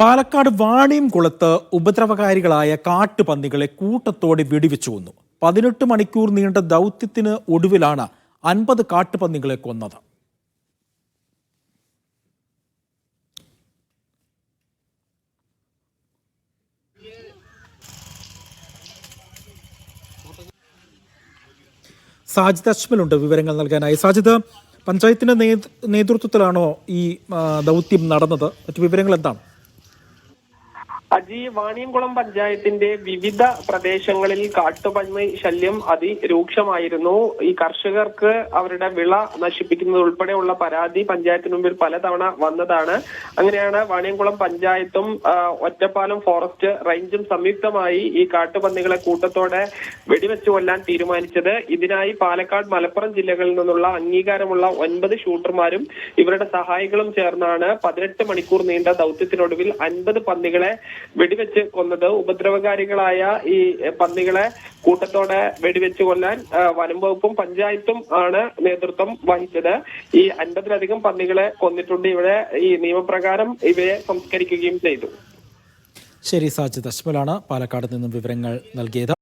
പാലക്കാട് വാണിയംകുളത്ത് ഉപദ്രവകാരികളായ കാട്ടുപന്നികളെ കൂട്ടത്തോടെ വെടിവെച്ചു കൊന്നു. 18 മണിക്കൂർ നീണ്ട ദൗത്യത്തിന് ഒടുവിലാണ് 50 കാട്ടുപന്നികളെ കൊന്നത്. സാജിദ് അജ്മലുണ്ട് വിവരങ്ങൾ നൽകാനായി. സാജിദ്, പഞ്ചായത്തിന്റെ നേതൃത്വത്തിലാണോ ഈ ദൗത്യം നടന്നത്? മറ്റു വിവരങ്ങൾ എന്താണ്? അജി, വാണിയംകുളം പഞ്ചായത്തിന്റെ വിവിധ പ്രദേശങ്ങളിൽ കാട്ടുപന്നി ശല്യം അതിരൂക്ഷമായിരുന്നു. ഈ കർഷകർക്ക് അവരുടെ വിള നശിപ്പിക്കുന്നത് ഉൾപ്പെടെയുള്ള പരാതി പഞ്ചായത്തിന് മുമ്പിൽ പലതവണ വന്നതാണ്. അങ്ങനെയാണ് വാണിയംകുളം പഞ്ചായത്തും ഒറ്റപ്പാലം ഫോറസ്റ്റ് റേഞ്ചും സംയുക്തമായി ഈ കാട്ടുപന്നികളെ കൂട്ടത്തോടെ വെടിവെച്ചു കൊല്ലാൻ തീരുമാനിച്ചത്. ഇതിനായി പാലക്കാട്, മലപ്പുറം ജില്ലകളിൽ നിന്നുള്ള അംഗീകാരമുള്ള 9 ഷൂട്ടർമാരും ഇവരുടെ സഹായികളും ചേർന്നാണ് 18 മണിക്കൂർ നീണ്ട ദൗത്യത്തിനൊടുവിൽ 50 പന്നികളെ വെടിവെച്ച് കൊന്നത്. ഉപദ്രവകാരികളായ ഈ പന്നികളെ കൂട്ടത്തോടെ വെടിവെച്ച് കൊല്ലാൻ വനം വകുപ്പും പഞ്ചായത്തും ആണ് നേതൃത്വം വഹിച്ചത്. ഈ 50-ലധികം പന്നികളെ കൊന്നിട്ടുണ്ട്. ഇവിടെ ഈ നിയമപ്രകാരം ഇവയെ സംസ്കരിക്കുകയും ചെയ്തു. ശരി, സാജിദ് അജ്മലാണ് പാലക്കാട് നിന്നും വിവരങ്ങൾ നൽകിയത്.